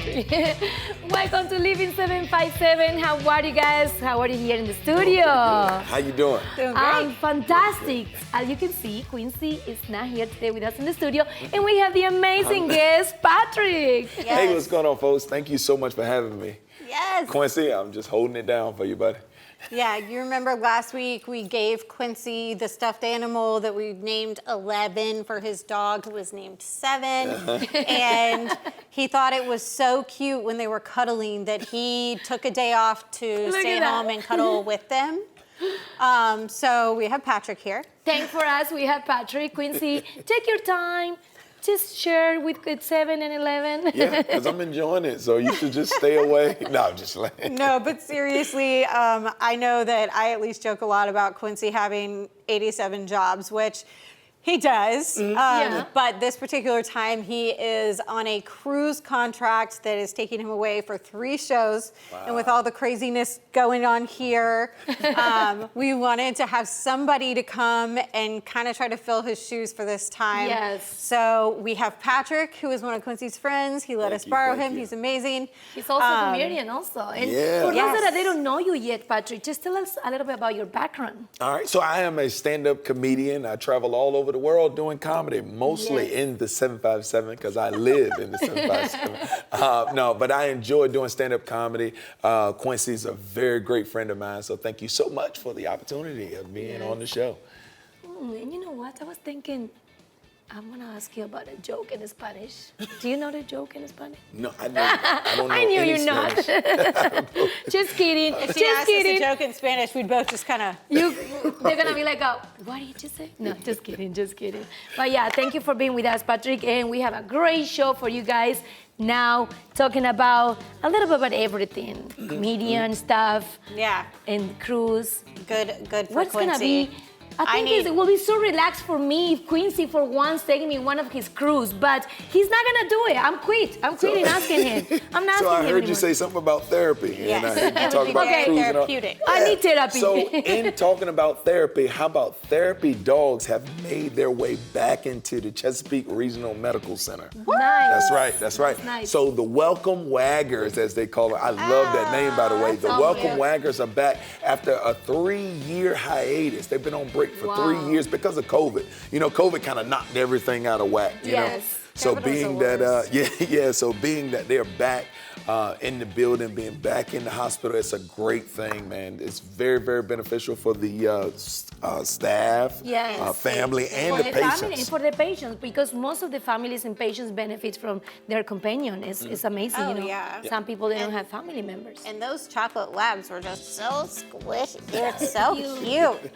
Patrick. Welcome to Living 757. How are you guys? How are you here in the studio? How you doing? Doing great. Fantastic. As you can see, Quincy is not here today with us in the studio, and we have the amazing guest, Patrick. Yes. Hey, what's going on, folks? Thank you so much for having me. Yes. Quincy, I'm just holding it down for you, buddy. Yeah, you remember last week we gave Quincy the stuffed animal that we named 11 for his dog who was named 7. And he thought it was so cute when they were cuddling that he took a day off to Look stay at that. home and cuddle with them. So we have Patrick here. Thank for us. We have Patrick. Quincy, take your time. Just share with 7 and 11. Yeah, because I'm enjoying it, so you should just stay away. No, I'm just playing. No, but seriously, I know that I at least joke a lot about Quincy having 87 jobs, which he does. Yeah. But this particular time, he is on a cruise contract that is taking him away for 3 shows. Wow. And with all the craziness going on here, we wanted to have somebody to come and kind of try to fill his shoes for this time. Yes. So we have Patrick, who is one of Quincy's friends. He let us borrow him. you. He's amazing. He's also a comedian also. And Yeah. for those Yes. that they don't know you yet, Patrick, just tell us a little bit about your background. All right, so I am a stand-up comedian. I travel all over the world doing comedy, mostly Yes. in the 757 because I live in the 757. No, but I enjoy doing stand-up comedy. Quincy's a very great friend of mine, so thank you so much for the opportunity of being on the show. And you know what? I was thinking, I'm going to ask you about a joke in Spanish. Do you know the joke in Spanish? No, I don't know I knew any you're not. Spanish. Just kidding. If he Just asked us kidding. a joke in Spanish, we'd both just kind of... They're gonna be like, what did you say? No, just kidding, just kidding. But yeah, thank you for being with us, Patrick. And we have a great show for you guys now, talking about a little bit about everything, comedian stuff, Yeah, and cruise. good for What's Quincy. gonna be? I think it will be so relaxed for me if Quincy for once taking me one of his cruise, but he's not gonna do it. I'm quitting asking him. I'm not So asking I him heard you anymore. say something about therapy, Yes. and I heard you It talk would be about very cruising. therapeutic. I need therapy. So in talking about therapy, how about therapy dogs have made their way back into the Chesapeake Regional Medical Center? Nice. That's right. Nice. So the Welcome Waggers, as they call it, I love that name, by the way. The that's Welcome awesome. Waggers are back after a 3-year hiatus. They've been on break for 3 Wow. years because of COVID. You know, COVID kind of knocked everything out of whack. You know? Yes. So COVID was being the that, so being that they're back in the building, being back in the hospital, it's a great thing, man. It's very, very beneficial for the staff, Yes. family, and For the family and patients. for the patients, because most of the families and patients benefit from their companion. It's amazing, Oh, you know. yeah. Some people they don't have family members. And those chocolate labs were just so squishy. They're so cute.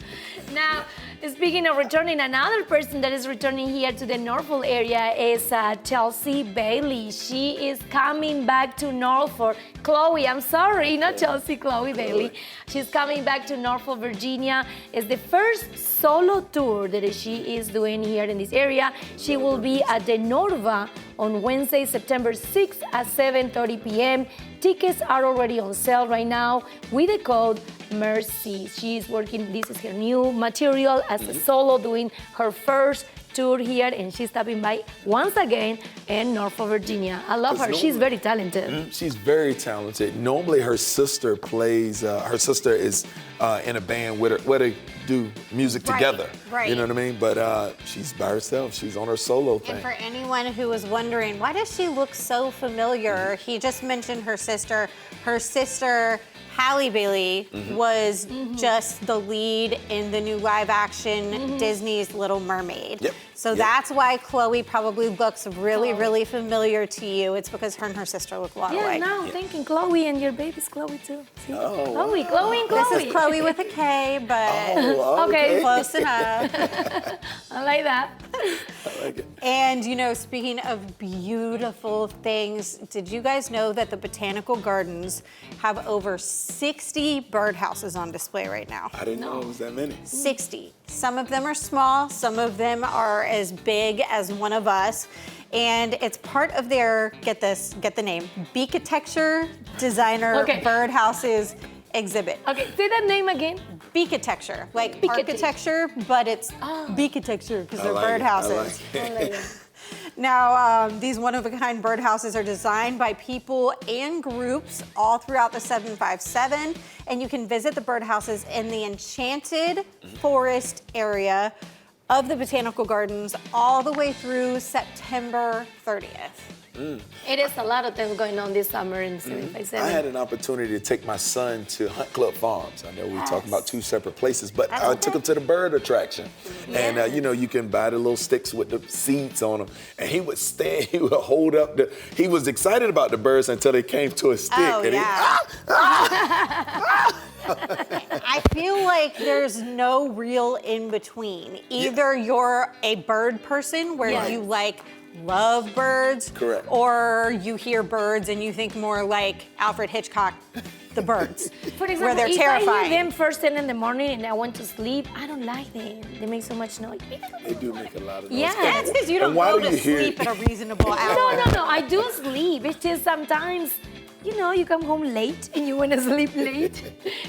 Now, speaking of returning, another person that is returning here to the Norfolk area is Chelsea Bailey. She is coming back to Norfolk. Chloe, I'm sorry, not Chelsea, Chloe Bailey. She's coming back to Norfolk, Virginia. It's the first solo tour that she is doing here in this area. She will be at the Norva on Wednesday, September 6th at 7:30 p.m. Tickets are already on sale right now with the code Mercy. She's working, this is her new material as a solo, doing her first tour here, and she's stopping by once again in Norfolk, Virginia. I love her. She's very talented. She's very talented. Normally, her sister plays. Her sister is in a band with her, where they do music Right, together. right. You know what I mean? But she's by herself. She's on her solo thing. And for anyone who was wondering, why does she look so familiar? He just mentioned her sister. Her sister, Halle Bailey, was just the lead in the new live action Disney's Little Mermaid. Yep. So Yep. that's why Chloe probably looks really, really familiar to you. It's because her and her sister look a lot Yeah, alike. now I'm thinking Chloe, and your baby's Chloe too. See? Oh, Chloe, wow. Chloe, and Chloe. This is Chloe with a K, but Oh, Okay. close enough. I like that. I like it. And you know, speaking of beautiful things, did you guys know that the Botanical Gardens have over 60 birdhouses on display right now? I didn't know it was that many. 60. Some of them are small, some of them are as big as one of us. And it's part of their, get this, get the name, Beakitecture Designer Okay. Birdhouses exhibit. Okay, say that name again. Beakitecture, like Beakitecture. architecture, but it's Beakitecture because they're I like it. I birdhouses. like it. Now, these one-of-a-kind birdhouses are designed by people and groups all throughout the 757, and you can visit the birdhouses in the Enchanted Forest area of the Botanical Gardens all the way through September 30th. It is a lot of things going on this summer in 757. I had an opportunity to take my son to Hunt Club Farms. I know we were talking about two separate places, but I took him to the bird attraction. And, you know, you can buy the little sticks with the seeds on them. And he would stand, he would hold up he was excited about the birds until they came to a stick. Oh, and yeah. I feel like there's no real in between. Either you're a bird person where you like love birds, correct, or you hear birds and you think more like Alfred Hitchcock, The Birds, For example, where they're if terrifying. I hear them first thing in the morning and I want to sleep, I don't like them. They make so much noise. They do make a lot of noise. Yeah. That's because you don't And why go do to you hear sleep it? at a reasonable hour. No, I do sleep. It's just sometimes, you know, you come home late and you want to sleep late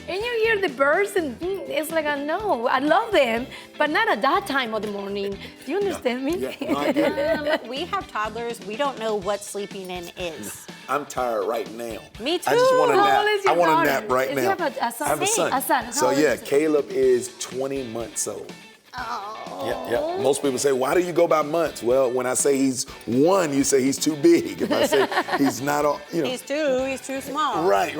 and you hear the birds and it's like, no, I love them, but not at that time of the morning. Do you understand me? Yeah, no, I get it. We have toddlers. We don't know what sleeping in is. I'm tired right now. Me I just want a too. How nap. old is I your want daughter? a nap right Is now. you have a son? I have a son. A son. How So old yeah, is he? Caleb is 20 months old. Yeah. Most people say, why do you go by months? Well, when I say he's 1, you say he's too big. If I say he's not, you know. He's too small. Right.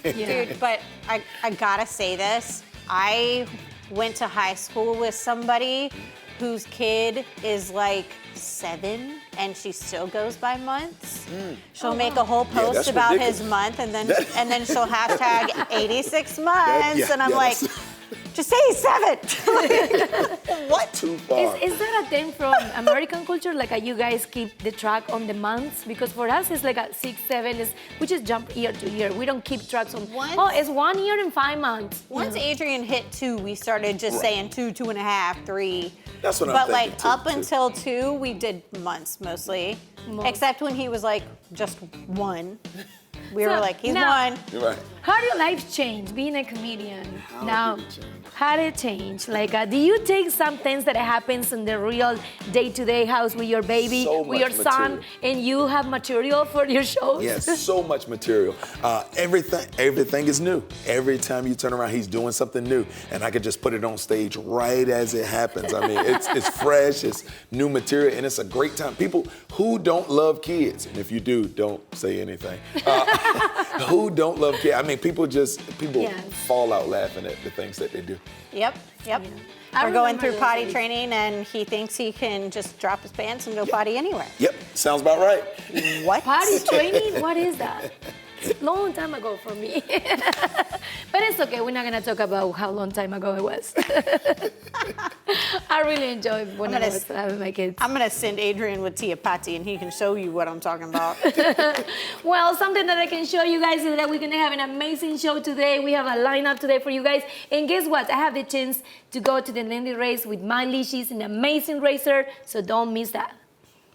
Dude, but I gotta say this. I went to high school with somebody whose kid is like 7 and she still goes by months. She'll make a whole post that's about ridiculous. his month and then she'll hashtag 86 months and I'm like, that's just say he's 7. What? too far. Is that a thing from American culture? Like, you guys keep the track on the months? Because for us, it's like a 6, 7. We just jump year to year. We don't keep tracks on. Once- Oh, it's 1 year and 5 months. Once Adrian hit 2, we started just saying 2, 2.5, 3. That's what I'm But thinking, like too, up too. until 2, we did months mostly. Except when he was like just 1. We were So, like, he's now- 1. You're right. How did your life change being a comedian? How did it change? How did it change? Like, do you take some things that happens in the real day-to-day house with your baby, So with your much son, material. and you have material for your shows? Yes, so much material. Everything is new. Every time you turn around, he's doing something new, and I could just put it on stage right as it happens. I mean, it's fresh, it's new material, and it's a great time. People who don't love kids, and if you do, don't say anything. Who don't love kids? I mean, people Yes. fall out laughing at the things that they do. Yep. I We're going remember through those potty days. training, and he thinks he can just drop his pants and go potty anywhere. Yep, sounds about right. What? Potty training? What is that? Long time ago for me. But it's okay. We're not gonna talk about how long time ago it was. I really enjoyed when I gonna was having my kids. I'm gonna send Adrian with Tia Patti, and he can show you what I'm talking about. Well, something that I can show you guys is that we're gonna have an amazing show today. We have a lineup today for you guys. And guess what? I have the chance to go to the Lindy race with Miley. She's an amazing racer, so don't miss that.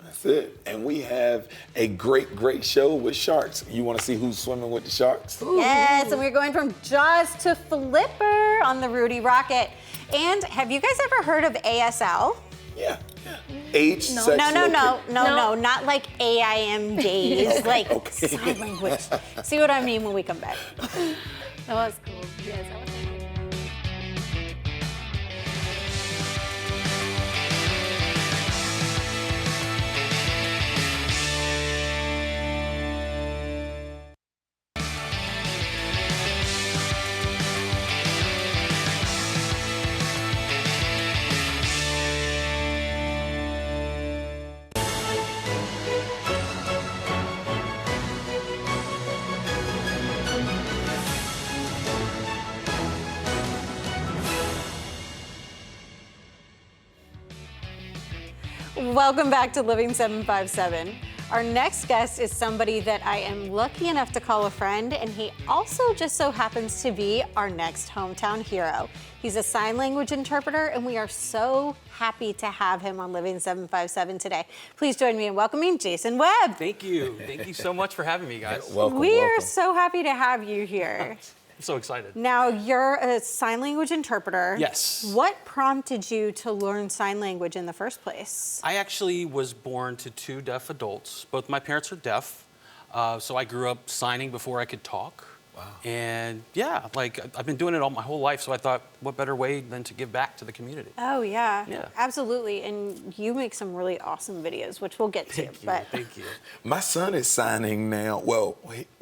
That's it. And we have a great show with sharks. You want to see who's swimming with the sharks? Yes, and we're going from Jaws to Flipper on the Rudy Rocket. And have you guys ever heard of ASL? Yeah. Age, No. sex, No, location. not like AIM days, like Okay. sign language. See what I mean when we come back. That was cool. Yes, that was cool. Welcome back to Living 757. Our next guest is somebody that I am lucky enough to call a friend, and he also just so happens to be our next hometown hero. He's a sign language interpreter, and we are so happy to have him on Living 757 today. Please join me in welcoming Jason Webb. Thank you. Thank you so much for having me, guys. Welcome. We are welcome. so happy to have you here. I'm so excited. Now, you're a sign language interpreter. Yes. What prompted you to learn sign language in the first place? I actually was born to 2 deaf adults. Both my parents are deaf, so I grew up signing before I could talk. Wow. And yeah, like I've been doing it all my whole life, so I thought, what better way than to give back to the community? Oh, yeah. Yeah. Absolutely. And you make some really awesome videos, which we'll get to. Thank you, But thank you. My son is signing now. Well,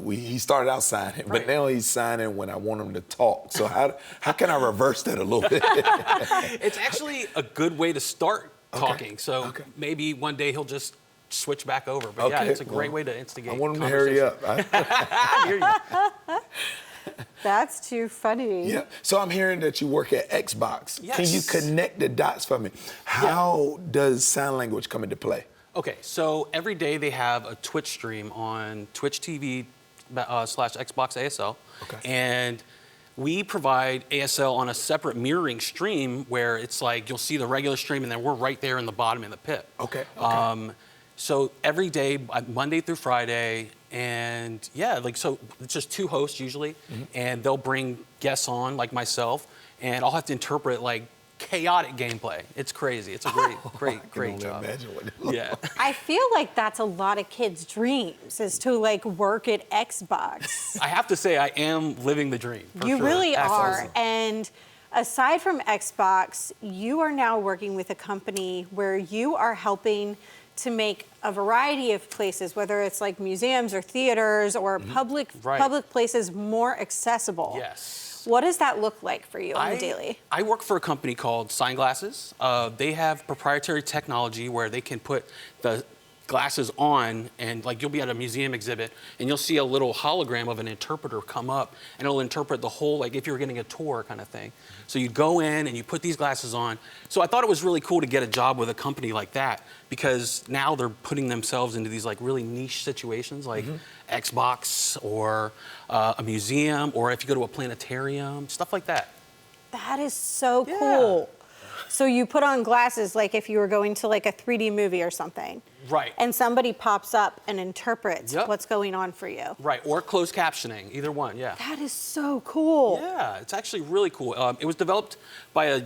he started out signing, but Right. now he's signing when I want him to talk. So how can I reverse that a little bit? It's actually a good way to start talking. So Okay. maybe one day he'll just switch back over. But yeah, Okay, it's a great well, way to instigate I want him to hurry up. I hear you. that's too funny. Yeah. So I'm hearing that you work at Xbox. Can you Yes. connect the dots for me? How does sign language come into play? Okay, so every day they have a Twitch stream on Twitch TV / Xbox ASL. Okay. And we provide ASL on a separate mirroring stream where it's like you'll see the regular stream and then we're right there in the bottom in the pit. Okay. So every day, Monday through Friday, and yeah, like so it's just 2 hosts usually, and they'll bring guests on like myself, and I'll have to interpret like chaotic gameplay. It's crazy. It's a great I can only job. imagine what it looks Yeah. I feel like that's a lot of kids' dreams is to like work at Xbox. I have to say I am living the dream. for You sure. really are. Absolutely. And aside from Xbox, you are now working with a company where you are helping to make a variety of places, whether it's like museums or theaters or public Right. public places, more accessible. Yes. What does that look like for you on the daily? I work for a company called Sign Glasses. They have proprietary technology where they can put the glasses on, and like you'll be at a museum exhibit and you'll see a little hologram of an interpreter come up and it'll interpret the whole, like if you were getting a tour kind of thing. So you go in and you put these glasses on. So I thought it was really cool to get a job with a company like that because now they're putting themselves into these like really niche situations like Xbox or a museum, or if you go to a planetarium, stuff like that. That is so Yeah. cool. So you put on glasses like if you were going to like a 3D movie or something. Right. And somebody pops up and interprets Yep. what's going on for you. Right, or closed captioning, either one, yeah. That is so cool. Yeah, it's actually really cool. It was developed by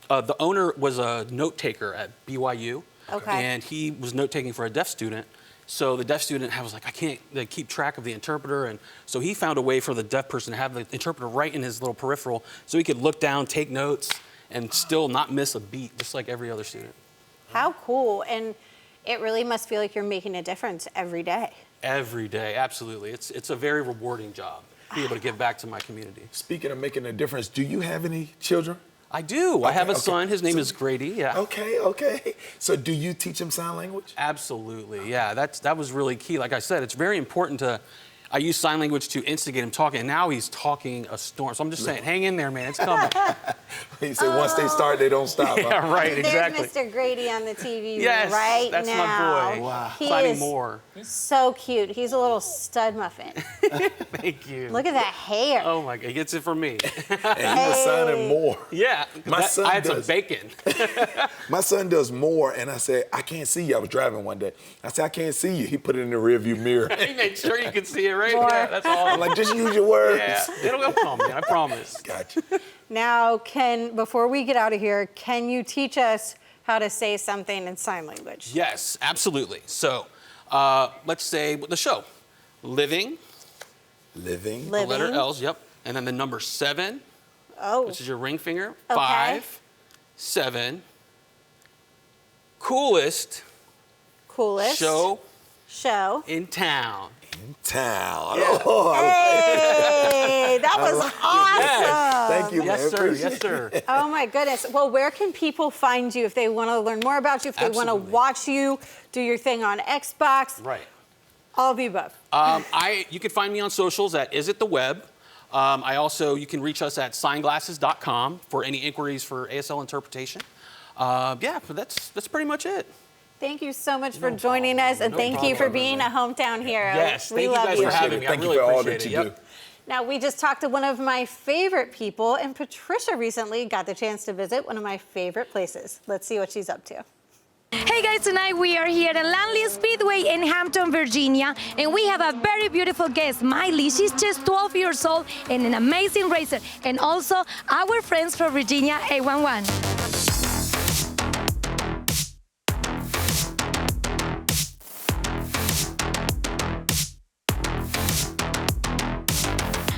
the owner was a note taker at BYU. Okay. And he was note taking for a deaf student. So the deaf student was like, I can't keep track of the interpreter. And so he found a way for the deaf person to have the interpreter right in his little peripheral so he could look down, take notes, and still not miss a beat, just like every other student. How cool. And it really must feel like you're making a difference every day. Every day, absolutely. It's a very rewarding job to be able to give back to my community. Speaking of making a difference, do you have any children? I do. I have a okay. son. His name So- is Grady. Yeah. Okay. So do you teach him sign language? Absolutely, yeah. That was really key. Like I said, it's very important to. I use sign language to instigate him talking, and now he's talking a storm. So I'm just saying, hang in there, man. It's coming. He said once they start, they don't stop. huh? Yeah, right. Exactly. There's Mr. Grady on the TV Yes, right that's now. my boy. Wow. He Signing is more. so cute. He's a little stud muffin. Thank you. Look at that hair. Oh my God, he gets it from me. And he was signing more. Yeah. My son I had some does. bacon. My son does more, and I said, I can't see you. I was driving one day. I said, I can't see you. He put it in the rearview mirror. He made sure you could see it, right? More. Yeah, that's I'm awesome. like, just use your words. Yeah, it'll come, man. I promise. Gotcha. Now, before we get out of here, can you teach us how to say something in sign language? Yes, absolutely. So, let's say the show, living, Living. the Living. letter L's, yep, and then the number 7, Oh, which is your ring finger. Okay. 5, 7. Coolest coolest. Show. in town. Town. Yeah. Oh, Hey, that was awesome. Yes. thank you, man. Yes, sir. Appreciate Yes, sir. Oh my goodness. Well, where can people find you if they want to learn more about you, if they want to Absolutely. watch you, do your thing on Xbox, Right. all of the above? You can find me on socials at isittheweb. You can reach us at signglasses.com for any inquiries for ASL interpretation. But that's pretty much it. Thank you so much for joining us, and No thank you for problem, being man. a hometown hero. Yes, we thank you love guys you. for having me. I Thank you really for all appreciate that it. you Yep. do. Now, we just talked to one of my favorite people, and Patricia recently got the chance to visit one of my favorite places. Let's see what she's up to. Hey Hey guys, tonight we are here at Langley Speedway in Hampton, Virginia, and we have a very beautiful guest, Miley. She's just 12 years old and an amazing racer, and also our friends from Virginia 811.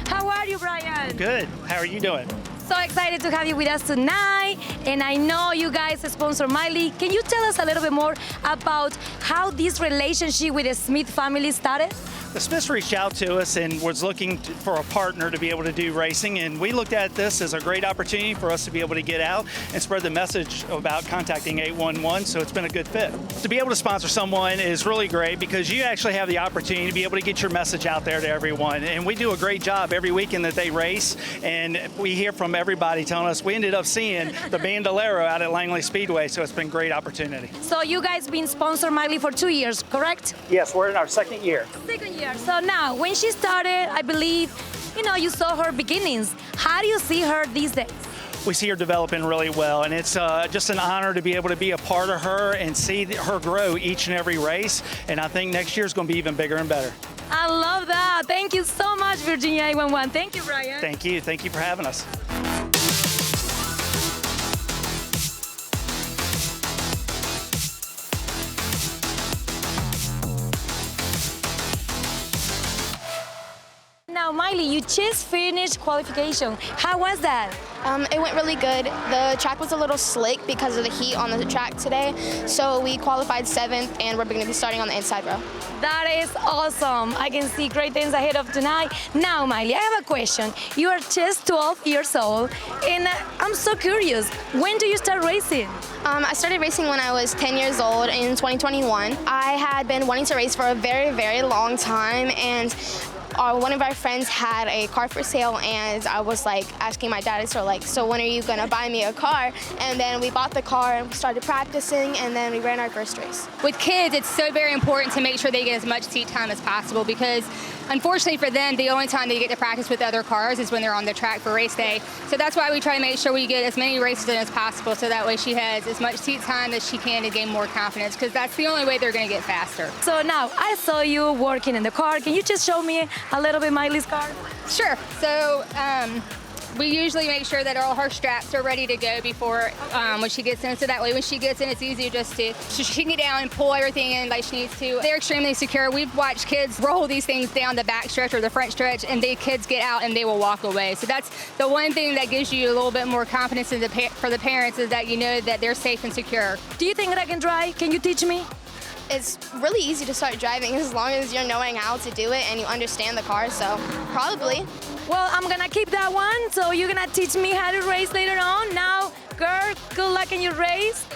How are you, Brian? Good. How are you doing? So excited to have you with us tonight, and I know you guys sponsor Miley. Can you tell us a little bit more about how this relationship with the Smith family started? The Smiths reached out to us and was looking for a partner to be able to do racing, and we looked at this as a great opportunity for us to be able to get out and spread the message about contacting 811, so it's been a good fit. To be able to sponsor someone is really great because you actually have the opportunity to be able to get your message out there to everyone, and we do a great job every weekend that they race, and we hear from everybody telling us we ended up seeing the Bandolero out at Langley Speedway, so it's been a great opportunity. So you guys been sponsor Miley for 2 years, correct? Yes, we're in our second year. Second year. So now, when she started, I believe, you saw her beginnings. How do you see her these days? We see her developing really well, and it's just an honor to be able to be a part of her and see her grow each and every race, and I think next year is going to be even bigger and better. I love that. Thank you so much, Virginia 811. Thank you, Brian. Thank you. Thank you for having us. Now, Miley, you just finished qualification. How was that? It went really good. The track was a little slick because of the heat on the track today. So we qualified 7th, and we're going to be starting on the inside row. That is awesome. I can see great things ahead of tonight. Now, Miley, I have a question. You are just 12 years old, and I'm so curious. When do you start racing? I started racing when I was 10 years old in 2021. I had been wanting to race for a very, very long time, and one of our friends had a car for sale, and I was like asking my dad, so when are you gonna buy me a car? And then we bought the car and we started practicing, and then we ran our first race. With kids, it's so very important to make sure they get as much seat time as possible because unfortunately for them, the only time they get to practice with other cars is when they're on the track for race day. So that's why we try to make sure we get as many races in as possible so that way she has as much seat time as she can to gain more confidence because that's the only way they're gonna get faster. So now, I saw you working in the car. Can you just show me a little bit Miley's car? Sure. So we usually make sure that all her straps are ready to go before when she gets in. So that way when she gets in, it's easier just to, she can get down and pull everything in like she needs to. They're extremely secure. We've watched kids roll these things down the back stretch or the front stretch, and the kids get out and they will walk away. So that's the one thing that gives you a little bit more confidence for the parents is that you know that they're safe and secure. Do you think that I can drive? Can you teach me? It's really easy to start driving as long as you're knowing how to do it and you understand the car, so probably. Well, I'm gonna keep that one, so you're gonna teach me how to race later on. Now, girl, good luck in your race.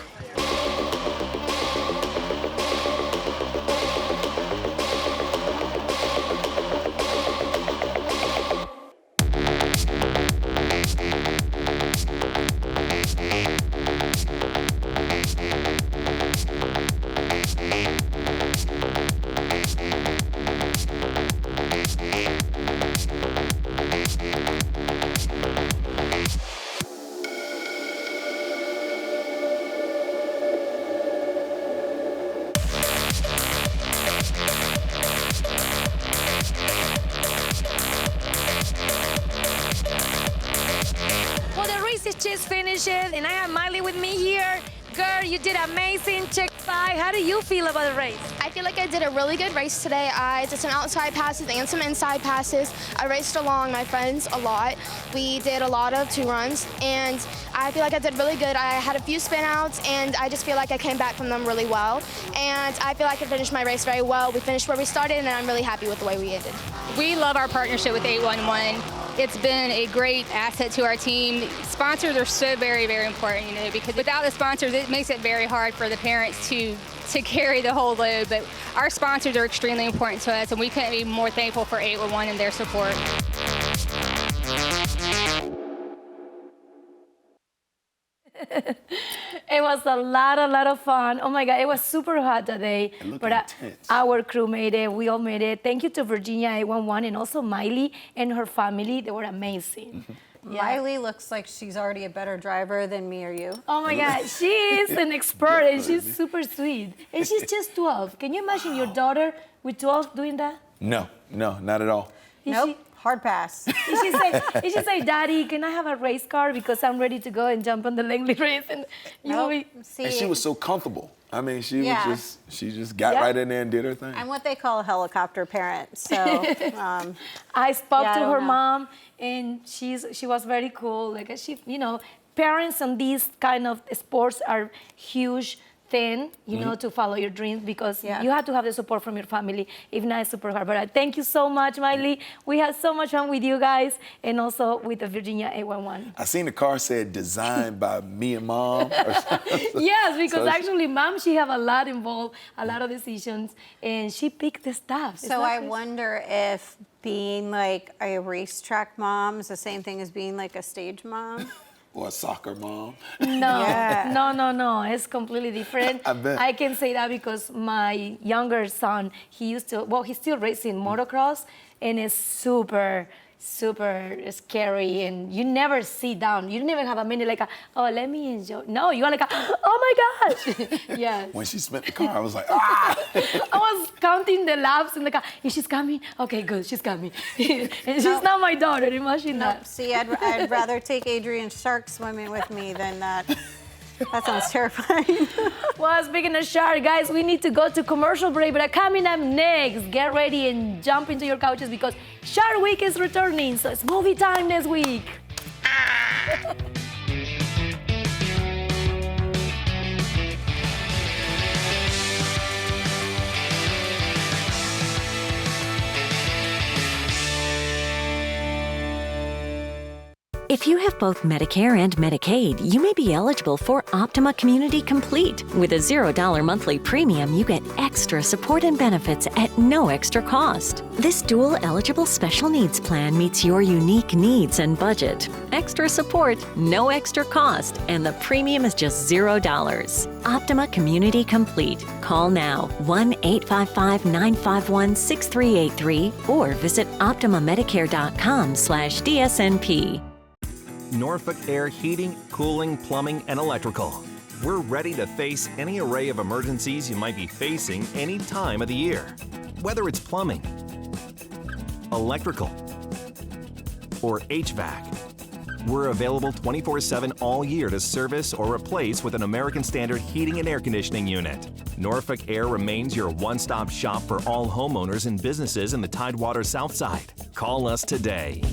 Just finished it, and I have Miley with me here. Girl, you did amazing. Check 5. How do you feel about the race? I feel like I did a really good race today. I did some outside passes and some inside passes. I raced along my friends a lot. We did a lot of 2 runs, and I feel like I did really good. I had a few spin outs, and I just feel like I came back from them really well. And I feel like I finished my race very well. We finished where we started, and I'm really happy with the way we ended. We love our partnership with 811. It's been a great asset to our team. Sponsors are so very, very important, because without the sponsors, it makes it very hard for the parents to carry the whole load. But our sponsors are extremely important to us, and we couldn't be more thankful for 811 and their support. It was a lot of fun. Oh my God, it was super hot today. But our crew made it, we all made it. Thank you to Virginia 811 and also Miley and her family. They were amazing. Miley looks like she's already a better driver than me or you. Oh my God, she is an expert and she's super sweet. And she's just 12. Can you imagine your daughter with 12 doing that? No, not at all. Nope, hard pass. You should say, Daddy, can I have a race car because I'm ready to go and jump on the Langley race? And you will be. See, And she was so comfortable. I mean, she just got Yeah. right in there and did her thing. I'm what they call a helicopter parent. So I spoke Yeah, I to don't her know. mom, and she was very cool. Like parents on these kind of sports are huge thing, to follow your dreams because you have to have the support from your family. If not, it's super hard. But thank you so much, Miley. We had so much fun with you guys, and also with the Virginia 811. I seen the car said designed by me and Mom. Or something. Yes, because So- actually, Mom, she have a lot involved, a lot of decisions, and she picked the stuff. It's So not I crazy. wonder if being like a racetrack mom is the same thing as being like a stage mom. Or a soccer mom. No, Yeah. no. It's completely different. I bet. I can say that because my younger son, he's still racing motocross, and it's super scary, and you never sit down. You never have a minute like, let me enjoy. No, you're like, oh my gosh. Yes. When she spent the car, I was like, ah! I was counting the laps in the car. Is she coming? Okay, good, she's coming. And she's not my daughter, imagine that. See, I'd rather take Adrian Shark swimming with me than that. That sounds terrifying. Well, speaking of shark, guys, we need to go to commercial break, but coming up next, get ready and jump into your couches because Shark Week is returning, so it's movie time this week. If you have both Medicare and Medicaid, you may be eligible for Optima Community Complete. With a $0 monthly premium, you get extra support and benefits at no extra cost. This dual-eligible special needs plan meets your unique needs and budget. Extra support, no extra cost, and the premium is just $0. Optima Community Complete. Call now 1-855-951-6383 or visit OptimaMedicare.com/DSNP. Norfolk Air Heating, Cooling, Plumbing, and Electrical. We're ready to face any array of emergencies you might be facing any time of the year. Whether it's plumbing, electrical, or HVAC, we're available 24/7 all year to service or replace with an American Standard heating and air conditioning unit. Norfolk Air remains your one-stop shop for all homeowners and businesses in the Tidewater South Side. Call us today.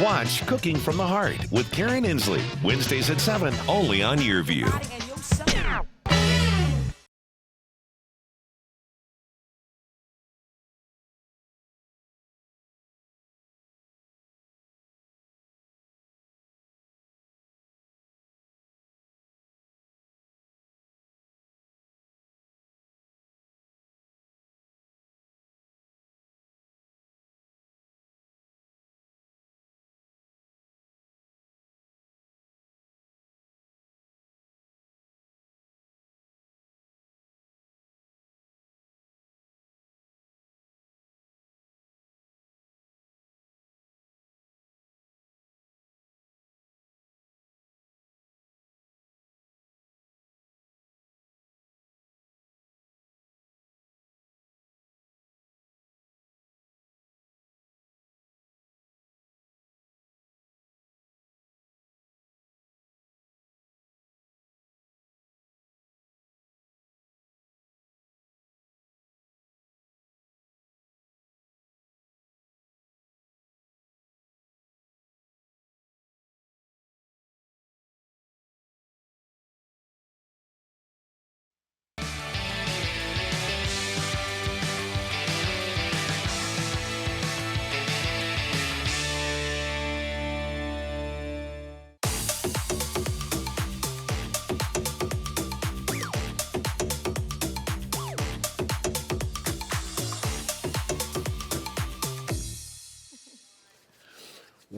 Watch Cooking from the Heart with Karen Inslee, Wednesdays at 7, only on YourView.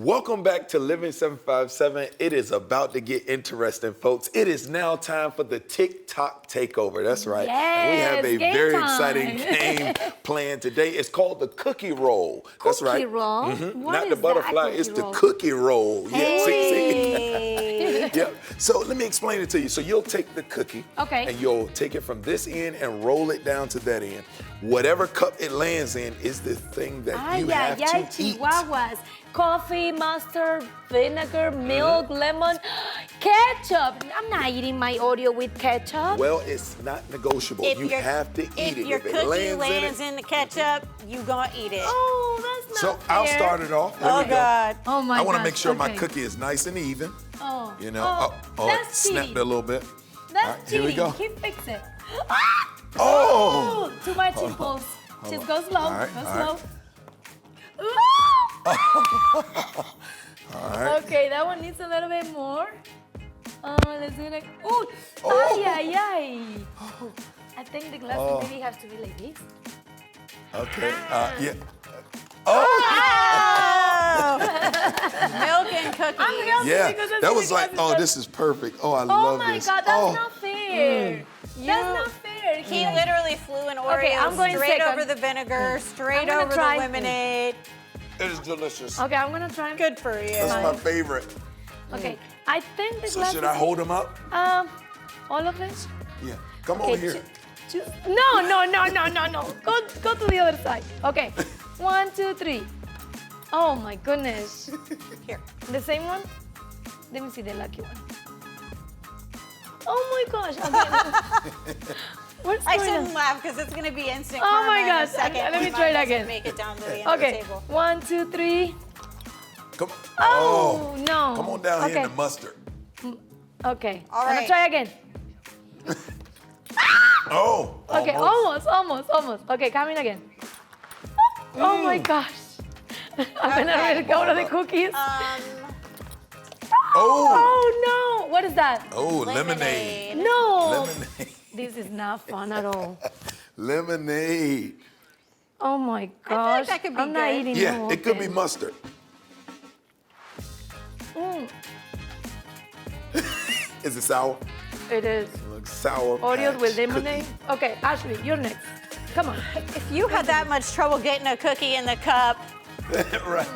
Welcome back to Living 757. It is about to get interesting, folks. It is now time for the TikTok takeover. That's right. And we have a game very time. exciting game planned today. It's called the cookie roll. That's right. Cookie roll? Mhm. What Not is the butterfly, that it's cookie the roll? cookie roll. Yeah, see? Hey. Yeah. So let me explain it to you. So you'll take the cookie. Okay. And you'll take it from this end and roll it down to that end. Whatever cup it lands in is the thing that you have to eat. Chihuahuas. Coffee, mustard, vinegar, milk, lemon, ketchup. I'm not eating my Oreo with ketchup. Well, it's not negotiable. You have to eat If it. your If it cookie lands in the ketchup, you gonna eat it. Oh, that's So not I'll fair. start it off. There Oh we go. God. Oh my I want to gosh, make sure my okay. cookie is nice and even. Oh, You know, oh, it that's snapped cheating. it a little bit. That's All right, here we cheating. go. Keep fixing. Oh! Too much impulse. Just go slow. All right, go all slow. All right. Okay, that one needs a little bit more. Let's do it. Ooh, Oh. ay, ay, ay. I think the glasses maybe have to be like this. Okay. Yeah. Milk and cookies. I'm healthy Yeah. because I That see was the like, glasses. oh, this is perfect. Oh, I Oh love my this. God, that's not fair. That's not fair. He literally flew an Oreo Okay, I'm going straight second. over the vinegar, straight I'm gonna over try. the lemonade. It is delicious. Okay, I'm gonna try. Good for you. That's my favorite. Okay, I think the So glasses. should I hold them up? All of it? Yeah. Come Okay, over here. No. Go to the other side. Okay. 1, 2, 3. Oh my goodness. Here. The same one? Let me see the lucky one. Oh my gosh. Okay. What's I going shouldn't on? laugh because it's gonna be instant Oh karma my in a gosh. second. Let me when try it mine doesn't again. Make it down to the end of the Okay. table. 1, 2, 3. Come on. Oh, no. Come on down here in Okay. the mustard. Okay. All I'm gonna right. try again. Oh. Okay, almost. Okay, coming again. Oh my gosh. I'm gonna Okay. really go to the cookies. Oh. Oh no! What is that? Oh, lemonade. No! Lemonade. This is not fun at all. Lemonade. Oh my gosh. that could be I'm not good. eating Yeah, no it could be thing. mustard. Is it sour? It is. It looks sour. Oreos with patch lemonade. cookie. Okay, Ashley, you're next. Come on. If you had that much trouble getting a cookie in the cup, Right.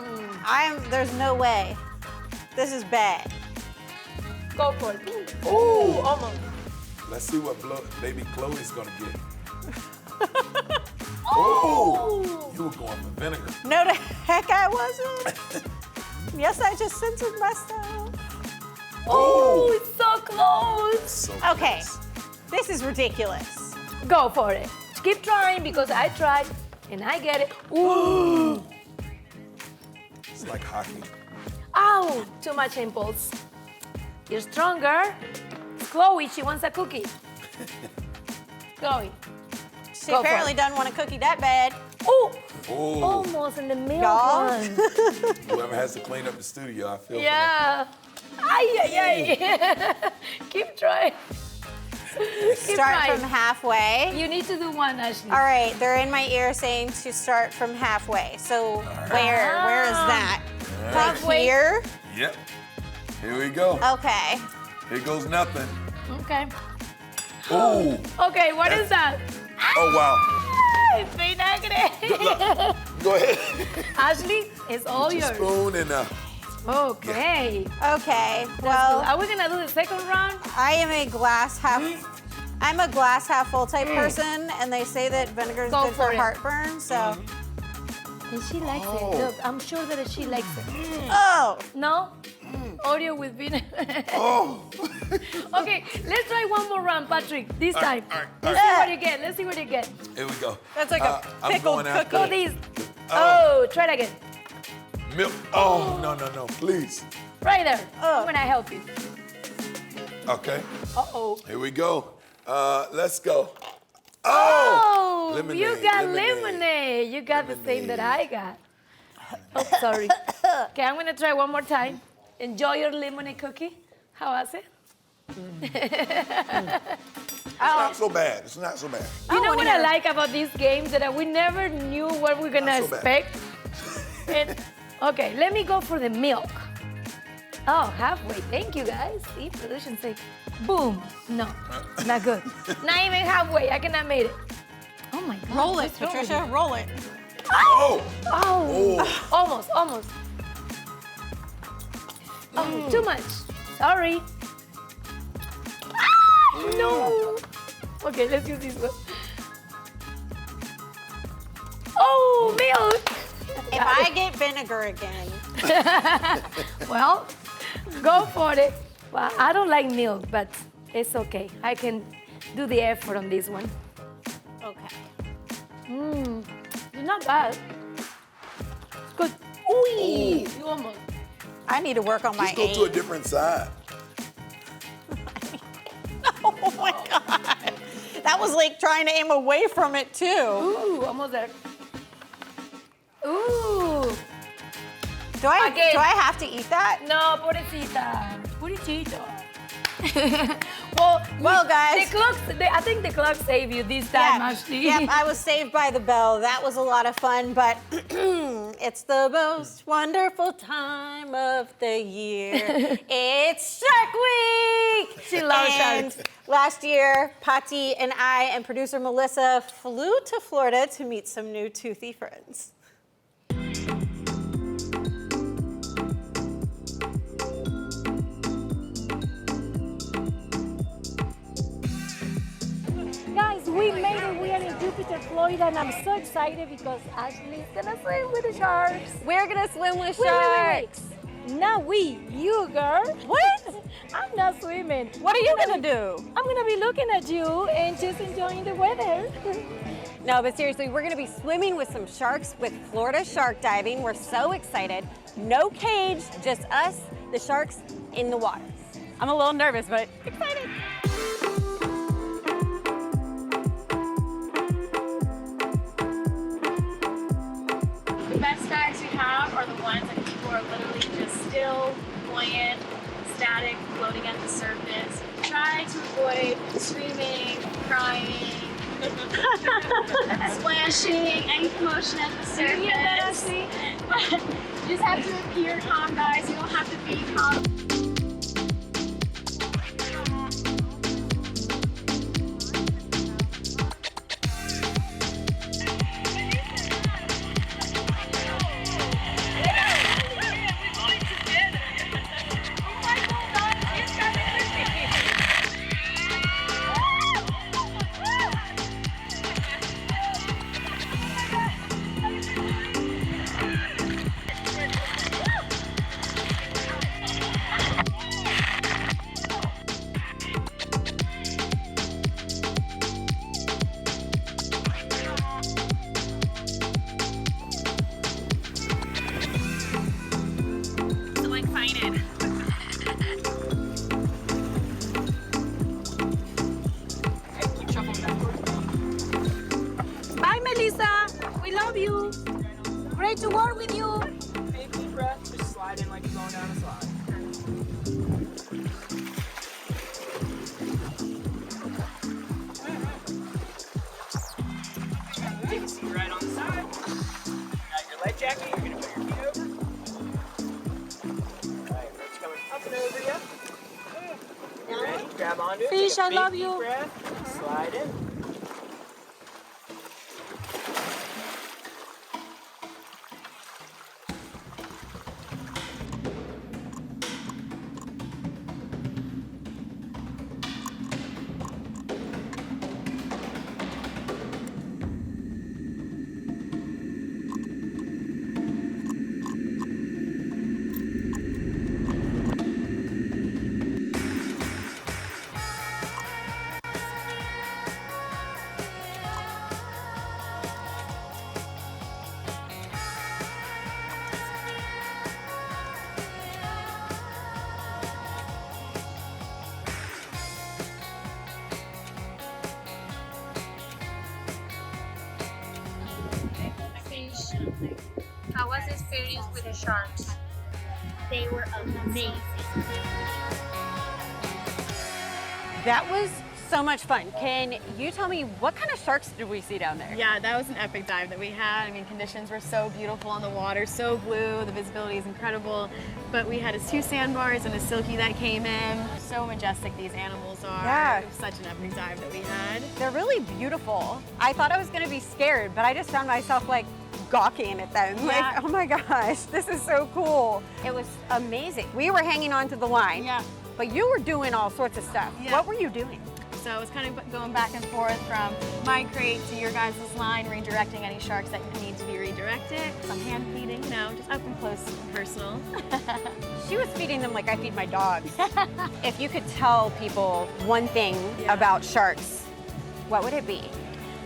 there's no way. This is bad. Go for it. Ooh, almost. Let's see what baby Chloe's gonna get. Oh, you were going for vinegar. No, the heck I wasn't. Yes, I just censored myself. Oh, it's so close. So Okay, close. this is ridiculous. Go for it. Keep trying because I tried and I get it. Ooh. It's like hockey. Ow, too much impulse. You're stronger. Chloe, she wants a cookie. Chloe. She Go for apparently it. doesn't want a cookie that bad. Ooh, Oh, almost in the middle Y'all. one. whoever has to clean up the studio, I feel. Yeah. Ay. Keep trying. Keep Start trying. from halfway. You need to do one, Ashley. All right, they're in my ear saying to start from halfway. So where is that? Halfway. Here? For me. Yep. Here we go. Okay. Here goes nothing. Okay. Oh. Okay, what is that? Oh wow. It's vinagre. Go ahead. Ashley, it's all Put your yours. spoon and Okay. Okay. Well, Are we gonna do the second round? I am a glass half. I'm a glass half full type person, and they say that vinegar is Go good for for it. heartburn. So, And she likes Oh. it. Look, I'm sure that she likes it. oh, No? Oreo with vinegar. oh. Okay, let's try one more round, Patrick. This time. all right, Let's see what you get. Let's see what you get. Here we go. That's like a I'm pickled going after Go cookie. this. Oh, try it again. milk. Oh no, please. Right there. Oh. I'm gonna help you. Okay. Uh-oh. Here we go. Let's go. Oh, Lemonade, you got lemonade. lemonade. You got the same that I got. Oh, sorry. Okay, I'm gonna try one more time. Enjoy your lemonade cookie. How was it? It's not so bad. It's not so bad. You know what I like about these games? That we never knew what we're gonna Not so bad. expect. And Okay, let me go for the milk. Oh, halfway. Thank you, guys. See, production say, boom. No, not good. Not even halfway. I cannot make it. Oh my God. Roll it, what's wrong with Patricia, you? roll it. Oh! Oh, almost, almost. Oh, too much. Sorry. Ah, no. Okay, let's use this one. Oh, milk. If I get vinegar again, Well, go for it. Well, I don't like milk, but it's okay. I can do the effort on this one. okay. It's not bad. It's good. Ooh, you almost. I need to work on my Just go to a aim. different side. Oh my God. That was like trying to aim away from it too. Ooh, almost there. Ooh. Do I Again. have to eat that? No, pobrecita. Pobrecito. Well, guys. The clocks, I think the clock saved you this time, Ashley. Yep, I was saved by the bell. That was a lot of fun, but it's the most wonderful time of the year. It's Shark Week! She loves And sharks. last year, Patty and I and producer Melissa flew to Florida to meet some new toothy friends. Guys, we made it. We are in Jupiter, Florida, and I'm so excited because Ashley's gonna swim with the sharks. We're gonna swim with Wait, sharks. Not we, you girl. What? I'm not swimming. What are you gonna do? I'm gonna be looking at you and just enjoying the weather. No, but seriously, we're gonna be swimming with some sharks with Florida Shark Diving. We're so excited. No cage, just us, the sharks in the waters. I'm a little nervous, but excited. The best dives we have are the ones that people are literally just still, buoyant, static, floating at the surface. Try to avoid screaming, crying, splashing, any commotion at the surface. You just have to appear calm, guys. You don't have to be calm. So excited. Bye, Melissa. We love you. Great to work with you. Big deep breath, just slide in like you're going down a slide. Take a seat right on the side. Got your life jacket, you're gonna put your feet over. Alright, it's coming up and over you. Ready? Grab onto it. Fish, take a I big love deep you. breath, slide in. How was the experience with the sharks? They were amazing. That was so much fun. Can you tell me what kind of sharks did we see down there? Yeah, that was an epic dive that we had. I mean, conditions were so beautiful on the water, so blue, the visibility is incredible. But we had 2 sandbars and a silkie that came in. So majestic these animals are. Yeah. It was such an epic dive that we had. They're really beautiful. I thought I was gonna be scared, but I just found myself like gawking at them. Yeah. Like, oh my gosh, this is so cool. It was amazing. We were hanging on to the line, Yeah. but you were doing all sorts of stuff. Yeah. What were you doing? So it was kind of going back and forth from my crate to your guys' line, redirecting any sharks that need to be redirected. Some hand feeding, you know, just up and close and personal. She was feeding them like I feed my dogs. If you could tell people one thing about sharks, what would it be?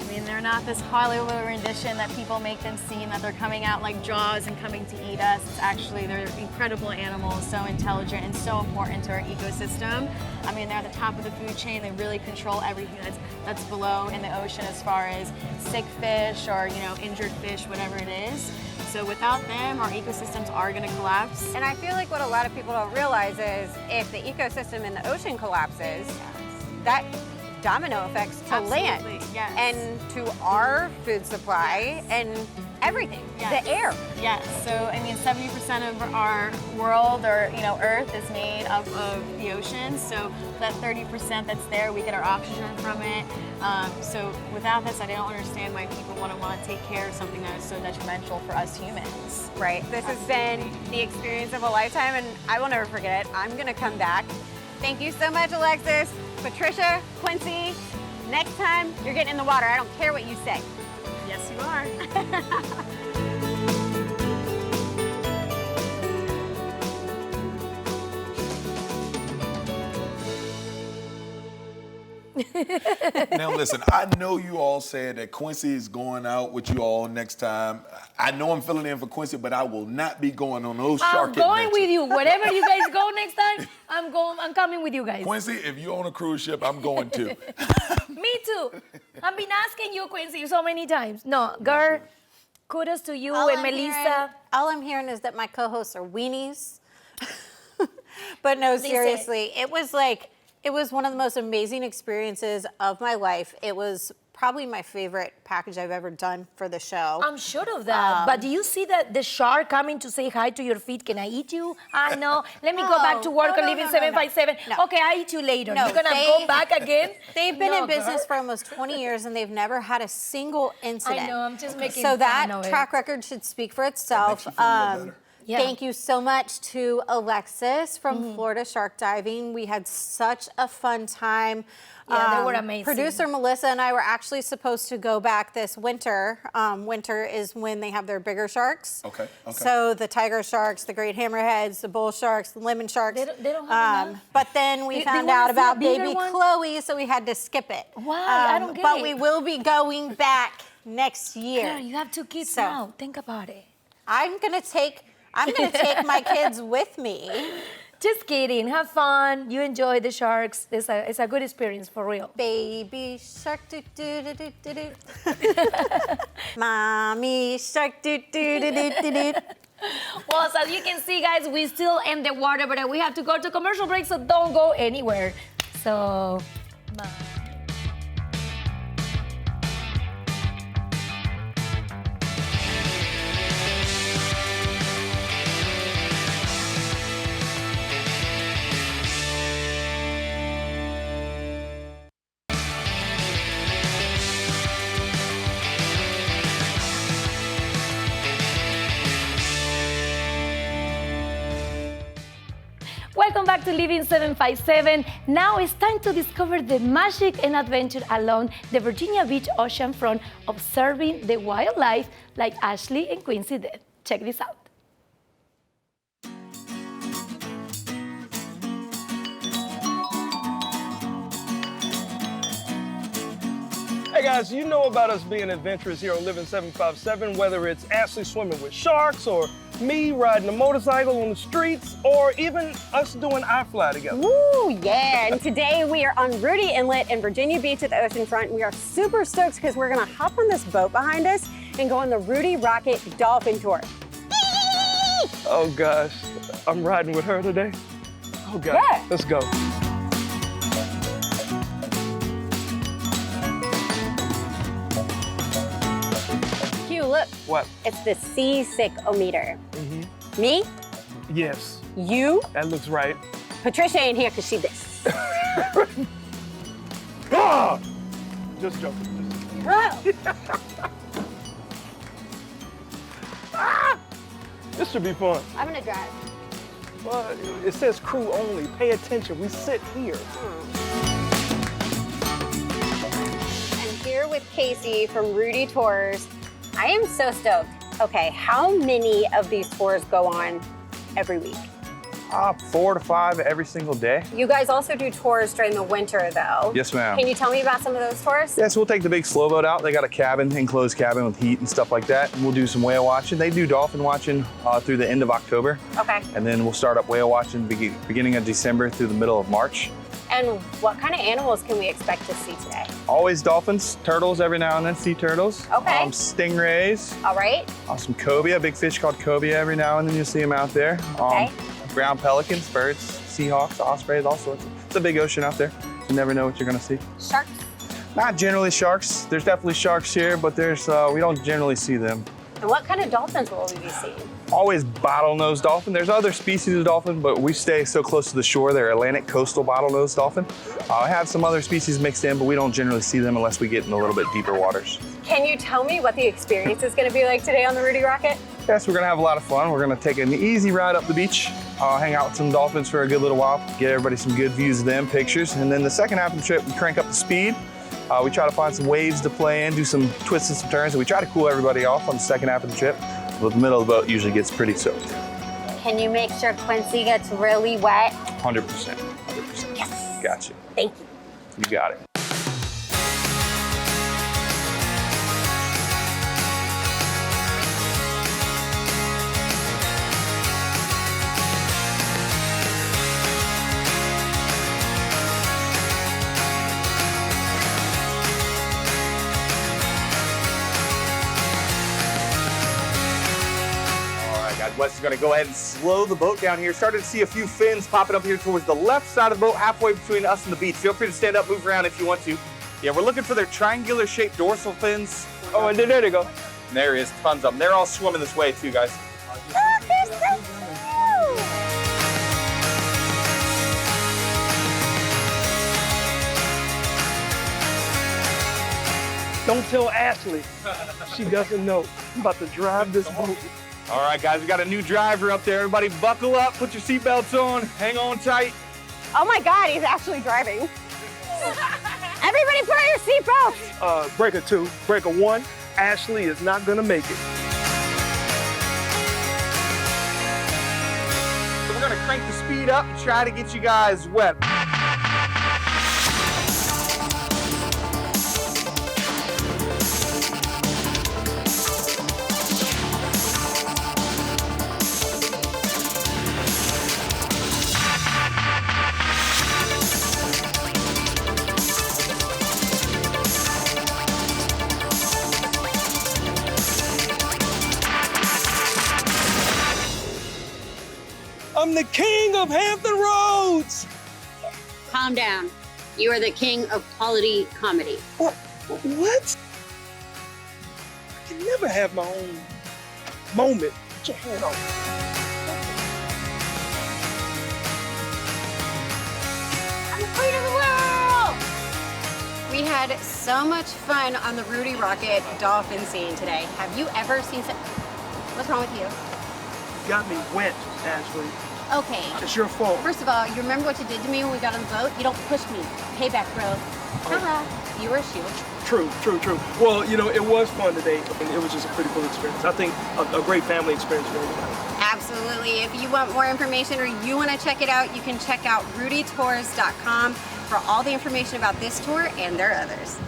I mean, they're not this Hollywood rendition that people make them seem, that they're coming out like Jaws and coming to eat us. It's actually, they're incredible animals, so intelligent and so important to our ecosystem. I mean, they're at the top of the food chain. They really control everything that's below in the ocean as far as sick fish or, you know, injured fish, whatever it is. So without them, our ecosystems are going to collapse. And I feel like what a lot of people don't realize is if the ecosystem in the ocean collapses, that domino effects to land yes. and to our food supply and everything, Yes. the air. Yes, so I mean 70% of our world or, you know, Earth is made up of the ocean, so that 30% that's there, we get our oxygen from it. So without this, I don't understand why people want to take care of something that is so detrimental for us humans. Right, this has been the experience of a lifetime and I will never forget it. I'm gonna come back. Thank you so much, Alexis, Patricia, Quincy. Next time you're getting in the water, I don't care what you say. Yes, you are. Now listen, I know you all said that Quincy is going out with you all next time. I know I'm filling in for Quincy, but I will not be going on those shark I'm going adventures. with you. Wherever you guys go next time, I'm coming with you guys. Quincy, if you own a cruise ship, I'm going too. Me too. I've been asking you, Quincy, so many times. No, girl, kudos to you and Melissa. All I'm hearing is that my co-hosts are weenies. But no, seriously, it was one of the most amazing experiences of my life. It was probably my favorite package I've ever done for the show. I'm sure of that. But do you see that the shark coming to say hi to your feet? Can I eat you? I know. Let me go back to work on Living 757. No. Okay, I eat you later. No, You're gonna go back again? They've been No, in business girl. for almost 20 years and they've never had a single incident. I know, I'm just making So fun that of it. track record should speak for itself. That makes you feel a little better. Yeah. Thank you so much to Alexis from Florida Shark Diving. We had such a fun time. Yeah, they were amazing. Producer Melissa and I were actually supposed to go back this winter. Winter is when they have their bigger sharks. Okay. So the tiger sharks, the great hammerheads, the bull sharks, the lemon sharks. They don't have enough. But then we They found wanna out see a about bigger baby one? Chloe, so we had to skip it. Why? I don't get But it. we will be going back next year. Girl, you have 2 kids So- now. Think about it. I'm gonna take my kids with me. Just kidding. Have fun. You enjoy the sharks. It's a good experience for real. Baby shark do do do do do do. Mommy shark do do do do do do. Well, so as you can see, guys, we still in the water, but we have to go to commercial break, so don't go anywhere. So, bye. Welcome back to Living 757. Now it's time to discover the magic and adventure along the Virginia Beach oceanfront, observing the wildlife like Ashley and Quincy did. Check this out. Hey guys, you know about us being adventurous here on Living 757, whether it's Ashley swimming with sharks or me riding a motorcycle on the streets or even us doing iFly together. Woo, yeah. And today we are on Rudy Inlet in Virginia Beach at the oceanfront. We are super stoked because we're gonna hop on this boat behind us and go on the Rudy Rocket Dolphin Tour. Oh gosh, I'm riding with her today. Oh gosh, Yeah. let's go. Look. What? It's the seasick-o-meter. Me? Yes. You? That looks right. Patricia ain't here because she this. Ah! Just joking. This should be fun. I'm gonna drive. But it says crew only. Pay attention. We sit here. I'm here with Casey from Rudy Tours. I am so stoked. Okay, how many of these tours go on every week? 4 to 5 every single day. You guys also do tours during the winter, though. Yes, ma'am. Can you tell me about some of those tours? Yeah, so we'll take the big slow boat out. They got a cabin, enclosed cabin with heat and stuff like that. And we'll do some whale watching. They do dolphin watching through the end of October. Okay. And then we'll start up whale watching beginning of December through the middle of March. And what kind of animals can we expect to see today? Always dolphins, turtles every now and then, sea turtles. Okay. Stingrays. All right. Some cobia, big fish called cobia every now and then you'll see them out there. Okay. Ground pelicans, birds, seahawks, ospreys, all sorts. It's a big ocean out there. You never know what you're gonna see. Sharks? Not generally sharks. There's definitely sharks here, but we don't generally see them. And what kind of dolphins will we be seeing? Always bottlenose dolphin. There's other species of dolphin, but we stay so close to the shore. They're Atlantic coastal bottlenose dolphin. I have some other species mixed in, but we don't generally see them unless we get in a little bit deeper waters. Can you tell me what the experience is gonna be like today on the Rudy Rocket? Yes, we're gonna have a lot of fun. We're gonna take an easy ride up the beach, hang out with some dolphins for a good little while, get everybody some good views of them, pictures. And then the second half of the trip, we crank up the speed. We try to find some waves to play in, do some twists and some turns, and we try to cool everybody off on the second half of the trip. But the middle of the boat usually gets pretty soaked. Can you make sure Quincy gets really wet? 100%, 100%. Yes. Gotcha. Thank you. You got it. Wes is going to go ahead and slow the boat down here. Started to see a few fins popping up here towards the left side of the boat, halfway between us and the beach. Feel free to stand up, move around if you want to. Yeah, we're looking for their triangular shaped dorsal fins. Oh, and there they go. And there is tons of them. They're all swimming this way too, guys. Look, they're so cute! Don't tell Ashley. She doesn't know. I'm about to drive this boat. All right, guys, we got a new driver up there. Everybody buckle up, put your seatbelts on, hang on tight. Oh my God, he's actually driving. Everybody put on your seatbelts. Breaker 2, breaker 1, Ashley is not gonna make it. So we're gonna crank the speed up and try to get you guys wet. I'm the king of Hampton Roads. Calm down. You are the king of quality comedy. What? I can never have my own moment. Put your hand on. I'm the queen of the world! We had so much fun on the Rudy Rocket dolphin scene today. Have you ever seen some... What's wrong with you? You got me wet, Ashley. Okay. It's your fault. First of all, you remember what you did to me when we got on the boat? You don't push me. Payback, bro. Haha. You were a shield. True. Well, you know, it was fun today, and it was just a pretty cool experience. I think a great family experience for everybody. Absolutely. If you want more information or you want to check it out, you can check out rudytours.com for all the information about this tour and their others.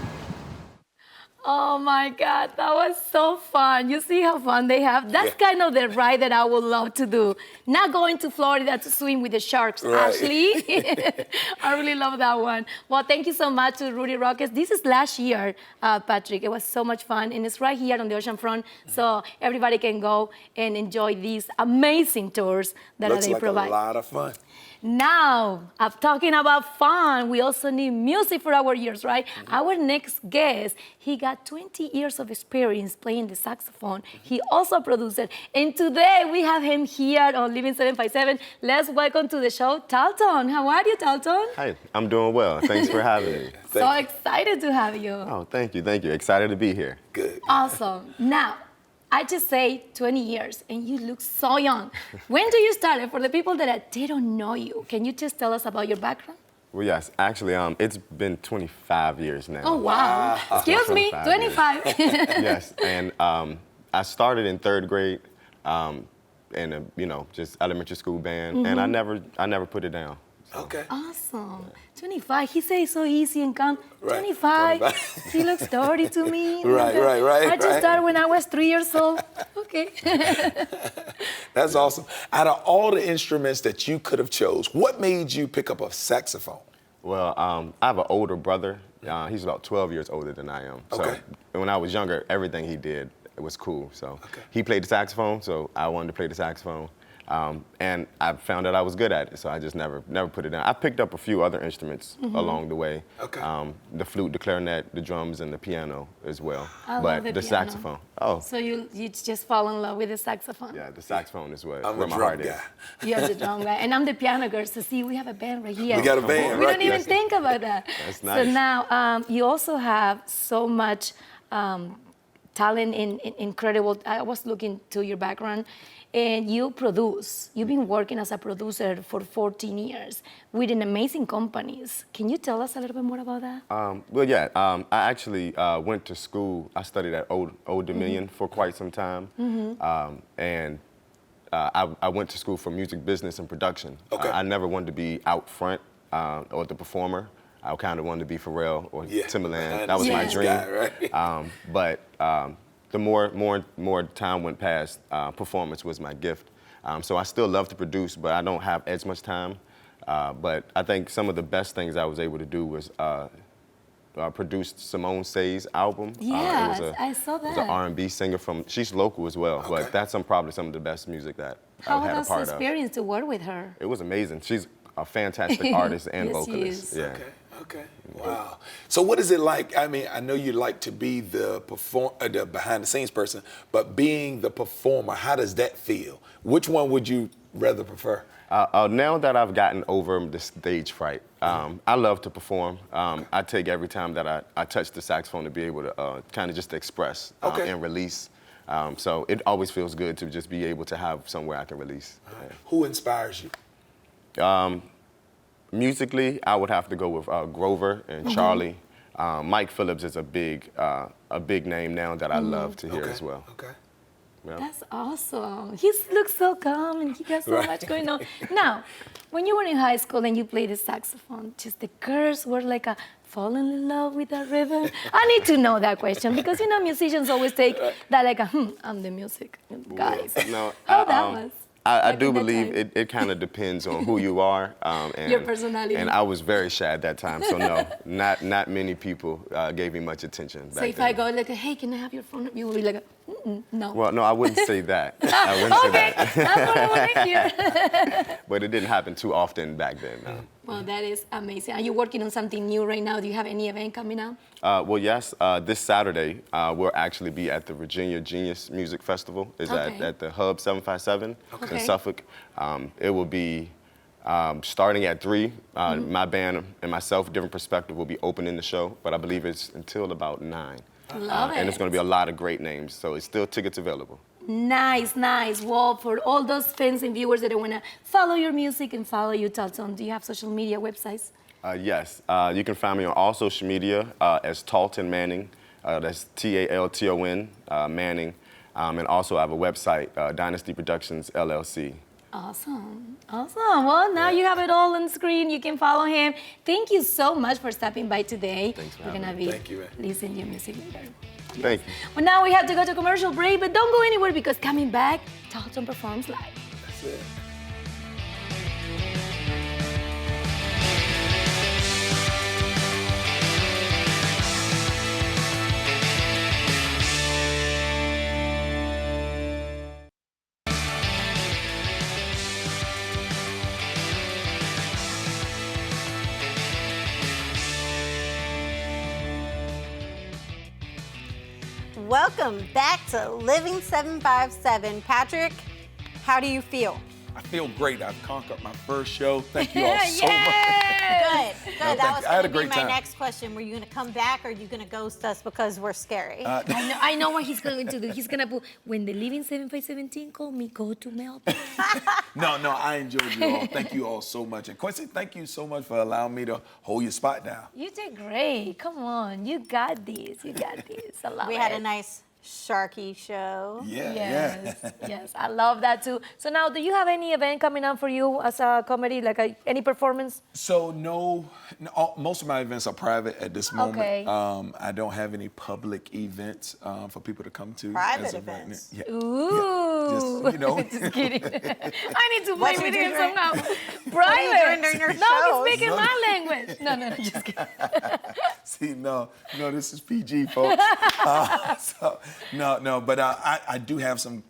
Oh my God, that was so fun. You see how fun they have? That's kind of the ride that I would love to do. Not going to Florida to swim with the sharks, Right. Ashley. I really love that one. Well, thank you so much to Rudy Rockets. This is last year, Patrick. It was so much fun, and it's right here on the ocean front, so everybody can go and enjoy these amazing tours that Looks they like provide. a lot of fun. Now, I'm talking about fun. We also need music for our ears, right? Our next guest, he got got 20 years of experience playing the saxophone. He also produced it. And today we have him here on Living 757. Let's welcome to the show, Talton. How are you, Talton? Hi, I'm doing well. Thanks for having me. So excited to have you. Oh, thank you, thank you. Excited to be here. Good. Awesome. Now, I just say 20 years, and you look so young. When do you start? For the people that they don't know you, can you just tell us about your background? Well, yes, actually, it's been 25 years now. Oh, wow. Excuse me, 25. Yes, and I started in 3rd grade in a, just elementary school band, and I never put it down. So. Okay. Awesome. 25. He says so easy and calm. Right. 25. He looks 30 to me. Right. I just started when I was 3 years old. Okay. That's awesome. Out of all the instruments that you could have chose, what made you pick up a saxophone? Well, I have an older brother. He's about 12 years older than I am. So when I was younger, everything he did, it was cool. So he played the saxophone, so I wanted to play the saxophone. And I found out I was good at it, so I just never put it down. I picked up a few other instruments along the way. The flute, the clarinet, the drums, and the piano as well. I but love the piano. saxophone. Oh. So you just fall in love with the saxophone? Yeah, the saxophone is where I'm my a drum heart guy. is. You're the drum guy, and I'm the piano girl. So see, we have a band right here. We got a band, We right? don't even think about that. That's nice. So now you also have so much talent in incredible. I was looking to your background. And you produce. You've been working as a producer for 14 years with amazing companies. Can you tell us a little bit more about that? Well, yeah. I actually went to school. I studied at Old Dominion for quite some time. And I went to school for music business and production. I never wanted to be out front or the performer. I kind of wanted to be Pharrell or Timbaland. That was my dream. Guy, right? But the more time went past, performance was my gift. So I still love to produce, but I don't have as much time. But I think some of the best things I was able to do was produce Simone Say's album. Yeah, I saw that. It was an R&B singer she's local as well, but that's probably some of the best music that I've had a part of. How was the experience to work with her? It was amazing. She's a fantastic artist and Yes, vocalist. she is. Yeah. Okay. Wow. So what is it like? I mean, I know you like to be the behind the scenes person, but being the performer, how does that feel? Which one would you rather prefer? Now that I've gotten over the stage fright, I love to perform. I take every time that I touch the saxophone to be able to kind of just express and release. So it always feels good to just be able to have somewhere I can release. Who inspires you? Musically, I would have to go with Grover and Charlie. Mike Phillips is a big name now that I love to hear as well. Okay. Yeah. That's awesome. He looks so calm and he got so much going on. Now, when you were in high school and you played the saxophone, just the girls were like falling in love with that river? I need to know that question because musicians always take that like I'm the music guys. No, How that was? I do believe it kind of depends on who you are. And, your personality. And I was very shy at that time, so no, not many people gave me much attention back So if then. I go like, hey, can I have your phone? You will be like, no. Well, no, I wouldn't say that. I wouldn't say that. That's what I want to hear. But it didn't happen too often back then, no. Well, that is amazing. Are you working on something new right now? Do you have any event coming up? Well, yes. This Saturday, we'll actually be at the Virginia Genius Music Festival. It's at the Hub 757 in Suffolk. It will be starting at 3. My band and myself, Different Perspective, will be opening the show, but I believe it's until about 9. Love it. And it's going to be a lot of great names, so it's still tickets available. Nice. Well, for all those fans and viewers that want to follow your music and follow you, Talton, do you have social media websites? Yes. You can find me on all social media as Talton Manning. That's Talton Manning. And also I have a website, Dynasty Productions, LLC. Awesome. Well, now you have it all on screen. You can follow him. Thank you so much for stopping by today. Thanks for We're having going me. to be listening to your music later. Thank you. Well, now we have to go to commercial break, but don't go anywhere because coming back, Talton performs live. That's it. welcome back to Living 757. Patrick, how do you feel? I feel great. I've conquered my first show. Thank you all so much. Good. No, That was I had a going to be great my time. next question. Were you going to come back or are you going to ghost us because we're scary? I know what he's going to do. He's going to put, when the Living 757 call me, go to Melbourne. No, I enjoyed you all. Thank you all so much. And Quincy, thank you so much for allowing me to hold your spot down. You did great. Come on. You got this. You got this. I love it. We had a nice Sharky show. Yes, I love that too. So now, do you have any event coming up for you as a comedy, like any performance? So no, most of my events are private at this moment. Okay. I don't have any public events for people to come to. Private as of right events? now. Ooh. Just, you know. Just kidding. I need to What play you with him doing? somehow. What are Private. you doing during your No, shows? he's speaking my language. No, just kidding. See, no, this is PG, folks. But I do have some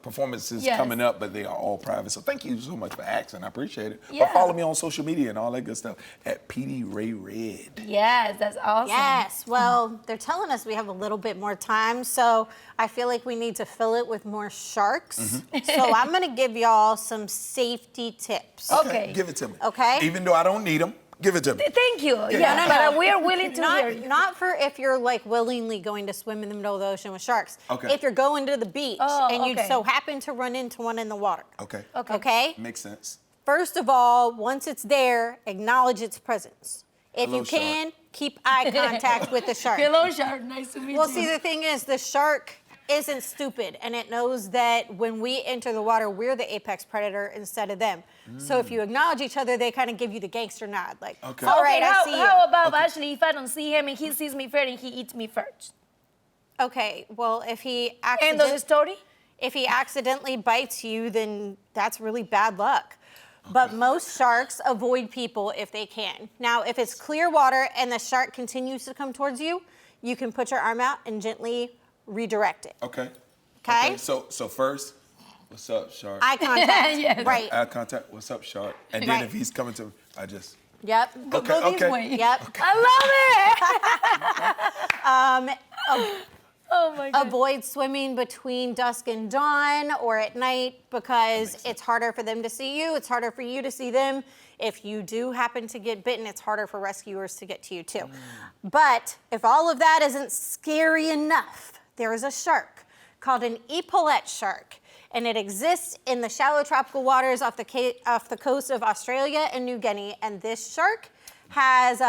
performances Yes. coming up, but they are all private. So thank you so much for asking. I appreciate it. Yeah. But follow me on social media and all that good stuff at PD Ray Red. Yes, that's awesome. Yes, well, they're telling us we have a little bit more time, so I feel like we need to fill it with more sharks. Mm-hmm. So I'm gonna give y'all some safety tips. Okay. Give it to me. Okay. Even though I don't need them, give it to me. Thank you. Yeah. But we're willing to hear you. Not for if you're like willingly going to swim in the middle of the ocean with sharks. Okay. If you're going to the beach Oh, and you okay. so happen to run into one in the water. Okay. Okay? Makes sense. First of all, once it's there, acknowledge its presence. If Hello, you can, keep eye contact with the shark. Hello, shark. Nice to meet Well, you. see, the thing is, the shark isn't stupid, and it knows that when we enter the water, we're the apex predator instead of them. So if you acknowledge each other, they kind of give you the gangster nod, like, Okay. all right, I how, see you. how about actually if I don't see him and he sees me first and he eats me first? Okay, well, if he End of the story? if he accidentally bites you, then that's really bad luck. But most sharks avoid people if they can. Now, if it's clear water and the shark continues to come towards you, you can put your arm out and gently redirect it. Okay. Okay? So first, what's up, shark? Eye contact. Yes. Right. Eye contact. What's up, shark? And then Right. if he's coming to, I just. Yep. Go this way. Yep. I love it. Oh my God. Avoid swimming between dusk and dawn or at night because it's harder for them to see you. It's harder for you to see them. If you do happen to get bitten, it's harder for rescuers to get to you too. But if all of that isn't scary enough, there is a shark called an epaulette shark. And it exists in the shallow tropical waters off the coast of Australia and New Guinea. And this shark has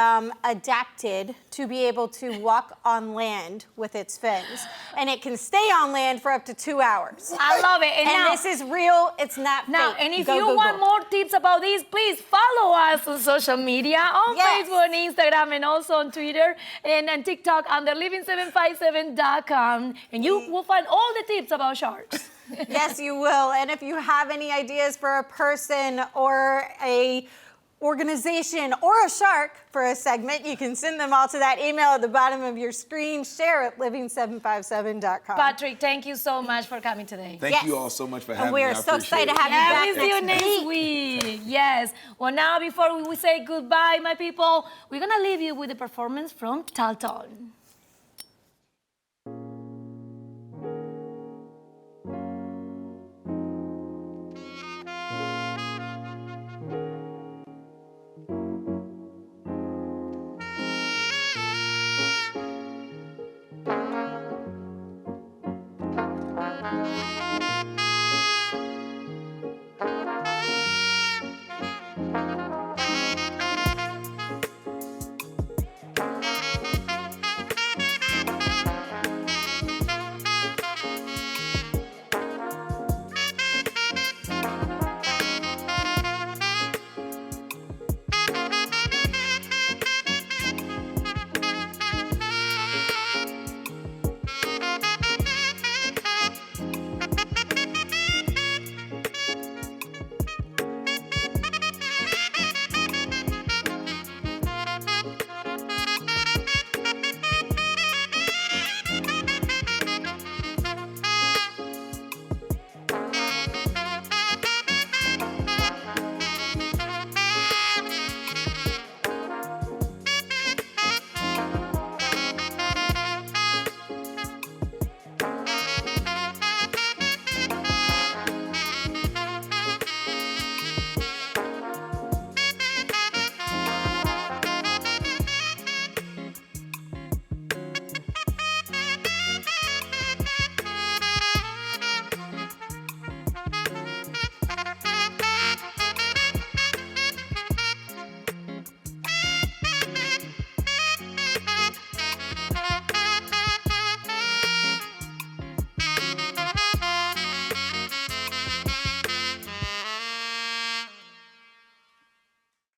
adapted to be able to walk on land with its fins. And it can stay on land for up to 2 hours. I love it. And now, this is real, it's not Now, fake. and if Go you Google. want more tips about this, please follow us on social media, on Yes. Facebook and Instagram, and also on Twitter and TikTok under living757.com. And you will find all the tips about sharks. Yes, you will. And if you have any ideas for a person or a organization or a shark for a segment, you can send them all to that email at the bottom of your screen. Share at living757.com. Patrick, thank you so much for coming today. Thank you all so much for having And me. we are I so appreciate excited it. to have you Yeah, back we'll see you next week. Yes. Well, now before we say goodbye, my people, we're gonna leave you with a performance from Talton.